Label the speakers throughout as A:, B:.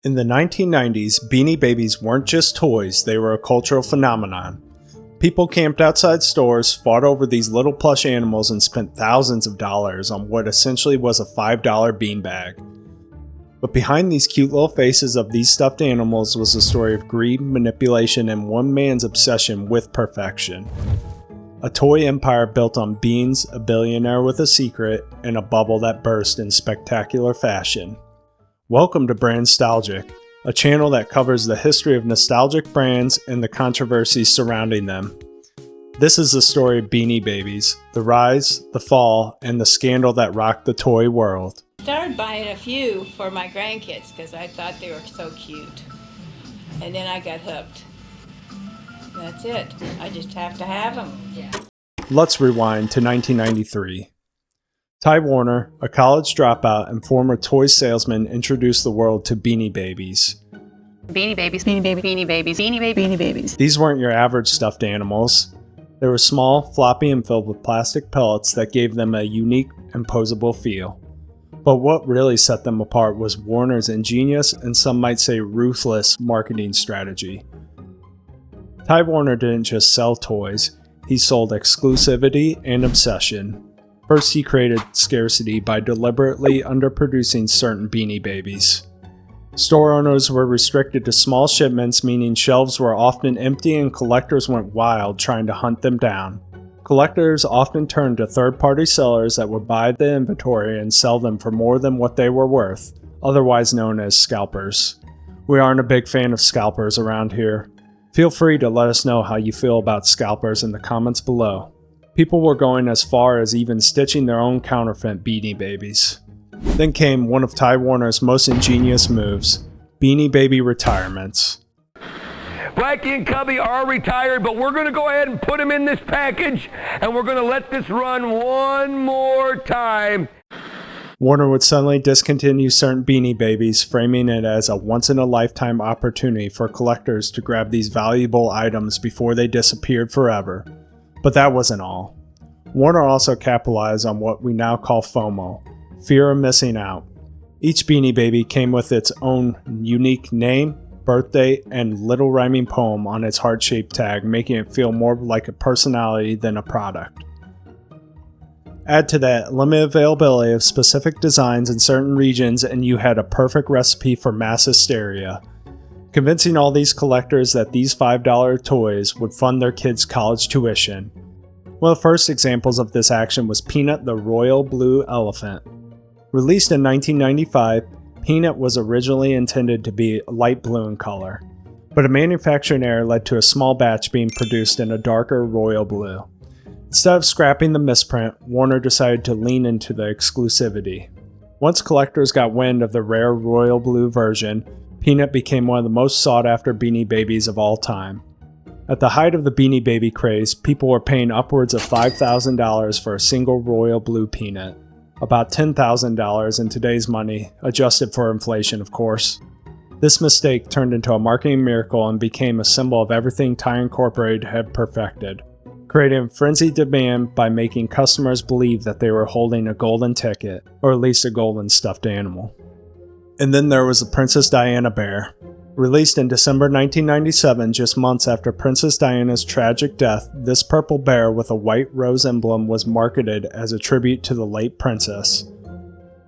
A: In the 1990s, Beanie Babies weren't just toys, they were a cultural phenomenon. People camped outside stores, fought over these little plush animals, and spent thousands of dollars on what essentially was a $5 beanbag. But behind these cute little faces of these stuffed animals was a story of greed, manipulation, and one man's obsession with perfection. A toy empire built on beans, a billionaire with a secret, and a bubble that burst in spectacular fashion. Welcome to Brandstalgia, a channel that covers the history of nostalgic brands and the controversies surrounding them. This is the story of Beanie Babies, the rise, the fall, and the scandal that rocked the toy world.
B: I started buying a few for my grandkids because I thought they were so cute. And then I got hooked. That's it. I just have to have them. Yeah.
A: Let's rewind to 1993. Ty Warner, a college dropout and former toy salesman, introduced the world to Beanie Babies.
C: Beanie Babies, Beanie Baby, Beanie Babies, Beanie Baby, Beanie Babies.
A: These weren't your average stuffed animals. They were small, floppy, and filled with plastic pellets that gave them a unique and posable feel. But what really set them apart was Warner's ingenious and some might say ruthless marketing strategy. Ty Warner didn't just sell toys, he sold exclusivity and obsession. First, he created scarcity by deliberately underproducing certain Beanie Babies. Store owners were restricted to small shipments, meaning shelves were often empty and collectors went wild trying to hunt them down. Collectors often turned to third-party sellers that would buy the inventory and sell them for more than what they were worth, otherwise known as scalpers. We aren't a big fan of scalpers around here. Feel free to let us know how you feel about scalpers in the comments below. People were going as far as even stitching their own counterfeit Beanie Babies. Then came one of Ty Warner's most ingenious moves, Beanie Baby retirements.
D: Blackie and Cubby are retired, but we're going to go ahead and put them in this package, and we're going to let this run one more time.
A: Warner would suddenly discontinue certain Beanie Babies, framing it as a once-in-a-lifetime opportunity for collectors to grab these valuable items before they disappeared forever. But that wasn't all. Warner also capitalized on what we now call FOMO, fear of missing out. Each Beanie Baby came with its own unique name, birthday, and little rhyming poem on its heart-shaped tag, making it feel more like a personality than a product. Add to that limited availability of specific designs in certain regions and you had a perfect recipe for mass hysteria, convincing all these collectors that these $5 toys would fund their kids' college tuition. One of the first examples of this action was Peanut the Royal Blue Elephant. Released in 1995, Peanut was originally intended to be light blue in color, but a manufacturing error led to a small batch being produced in a darker royal blue. Instead of scrapping the misprint, Warner decided to lean into the exclusivity. Once collectors got wind of the rare royal blue version, Peanut became one of the most sought-after Beanie Babies of all time. At the height of the Beanie Baby craze, people were paying upwards of $5,000 for a single royal blue Peanut. About $10,000 in today's money, adjusted for inflation of course. This mistake turned into a marketing miracle and became a symbol of everything Ty Incorporated had perfected, creating frenzied demand by making customers believe that they were holding a golden ticket, or at least a golden stuffed animal. And then there was the Princess Diana bear. Released in December 1997, just months after Princess Diana's tragic death, this purple bear with a white rose emblem was marketed as a tribute to the late princess.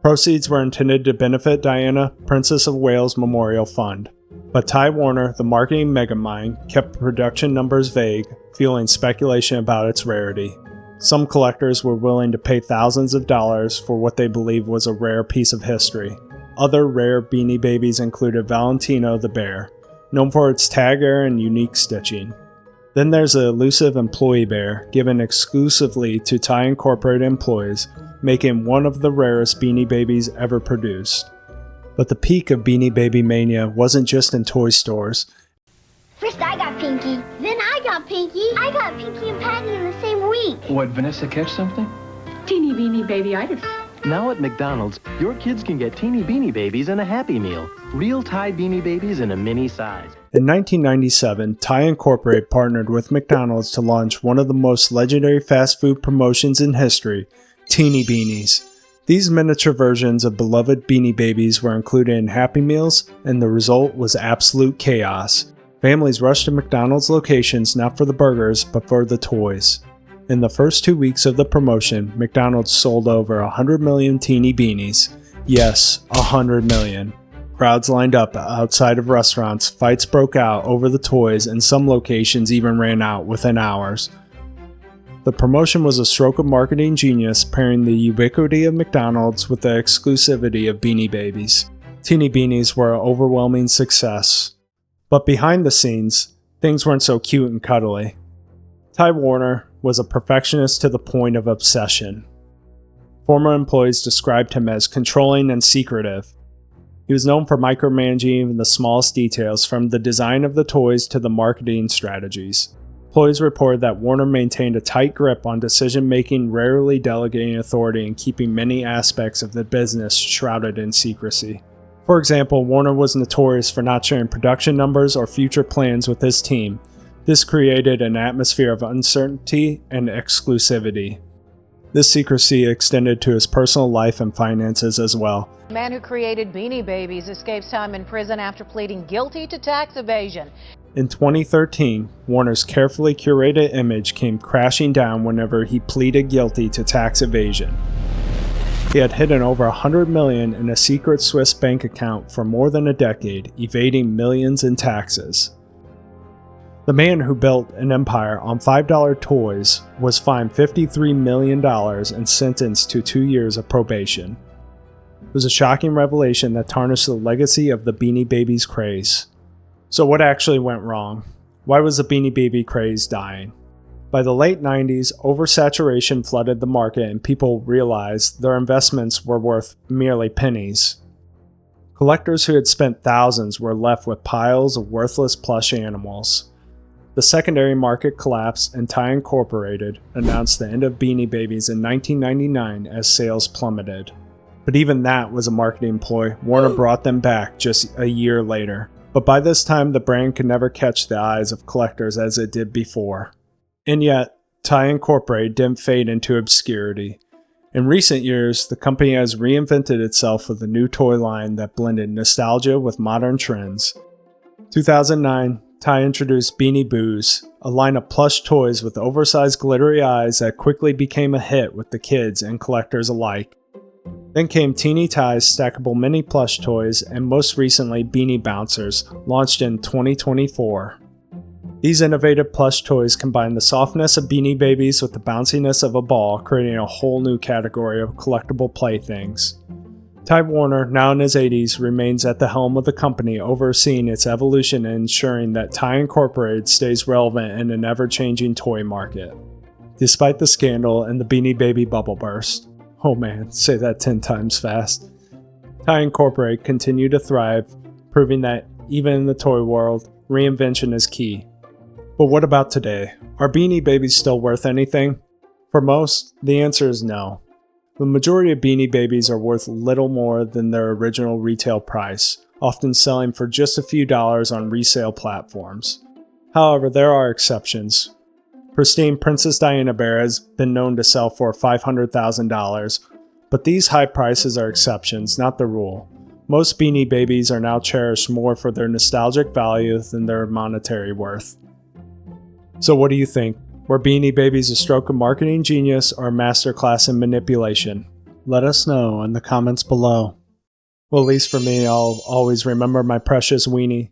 A: Proceeds were intended to benefit Diana, Princess of Wales Memorial Fund. But Ty Warner, the marketing megamind, kept production numbers vague, fueling speculation about its rarity. Some collectors were willing to pay thousands of dollars for what they believed was a rare piece of history. Other rare Beanie Babies included Valentino the bear, known for its tag error and unique stitching. Then there's the elusive employee bear, given exclusively to Ty Incorporated employees, making one of the rarest Beanie Babies ever produced. But the peak of Beanie Baby mania wasn't just in toy stores.
E: First I got Pinky, then I got Pinky. I got Pinky and Patty in the same week.
F: What, Vanessa catch something?
G: Teeny Beanie Baby-itis.
H: Now at McDonald's, your kids can get teeny Beanie Babies in a Happy Meal. Real Ty Beanie Babies in a mini size.
A: In 1997, Ty Incorporated partnered with McDonald's to launch one of the most legendary fast food promotions in history, Teeny Beanies. These miniature versions of beloved Beanie Babies were included in Happy Meals, and the result was absolute chaos. Families rushed to McDonald's locations not for the burgers, but for the toys. In the first 2 weeks of the promotion, McDonald's sold over 100 million teeny beanies. Yes, 100 million. Crowds lined up outside of restaurants, fights broke out over the toys, and some locations even ran out within hours. The promotion was a stroke of marketing genius, pairing the ubiquity of McDonald's with the exclusivity of Beanie Babies. Teeny Beanies were an overwhelming success. But behind the scenes, things weren't so cute and cuddly. Ty Warner was a perfectionist to the point of obsession. Former employees described him as controlling and secretive. He was known for micromanaging even the smallest details, from the design of the toys to the marketing strategies. Employees reported that Warner maintained a tight grip on decision-making, rarely delegating authority and keeping many aspects of the business shrouded in secrecy. For example, Warner was notorious for not sharing production numbers or future plans with his team. This created an atmosphere of uncertainty and exclusivity. This secrecy extended to his personal life and finances as well.
F: The man who created Beanie Babies escapes time in prison after pleading guilty to tax evasion.
A: In 2013, Warner's carefully curated image came crashing down whenever he pleaded guilty to tax evasion. He had hidden over $100 million in a secret Swiss bank account for more than a decade, evading millions in taxes. The man who built an empire on $5 toys was fined $53 million and sentenced to 2 years of probation. It was a shocking revelation that tarnished the legacy of the Beanie Babies craze. So what actually went wrong? Why was the Beanie Baby craze dying? By the late 90s, oversaturation flooded the market and people realized their investments were worth merely pennies. Collectors who had spent thousands were left with piles of worthless plush animals. The secondary market collapsed, and Ty Incorporated announced the end of Beanie Babies in 1999 as sales plummeted. But even that was a marketing ploy. Warner brought them back just a year later. But by this time, the brand could never catch the eyes of collectors as it did before. And yet, Ty Incorporated didn't fade into obscurity. In recent years, the company has reinvented itself with a new toy line that blended nostalgia with modern trends. 2009, Ty introduced Beanie Boos, a line of plush toys with oversized glittery eyes that quickly became a hit with the kids and collectors alike. Then came Teeny Ty's stackable mini plush toys, and most recently Beanie Bouncers, launched in 2024. These innovative plush toys combine the softness of Beanie Babies with the bounciness of a ball, creating a whole new category of collectible playthings. Ty Warner, now in his 80s, remains at the helm of the company, overseeing its evolution and ensuring that Ty Incorporated stays relevant in an ever-changing toy market. Despite the scandal and the Beanie Baby bubble burst. Oh man, say that 10 times fast. Ty Incorporated continue to thrive, proving that even in the toy world, reinvention is key. But what about today? Are Beanie Babies still worth anything? For most, the answer is no. The majority of Beanie Babies are worth little more than their original retail price, often selling for just a few dollars on resale platforms. However, there are exceptions. Pristine Princess Diana Bear has been known to sell for $500,000, but these high prices are exceptions, not the rule. Most Beanie Babies are now cherished more for their nostalgic value than their monetary worth. So what do you think? Were Beanie Babies a stroke of marketing genius or a masterclass in manipulation? Let us know in the comments below. Well, at least for me, I'll always remember my precious weenie.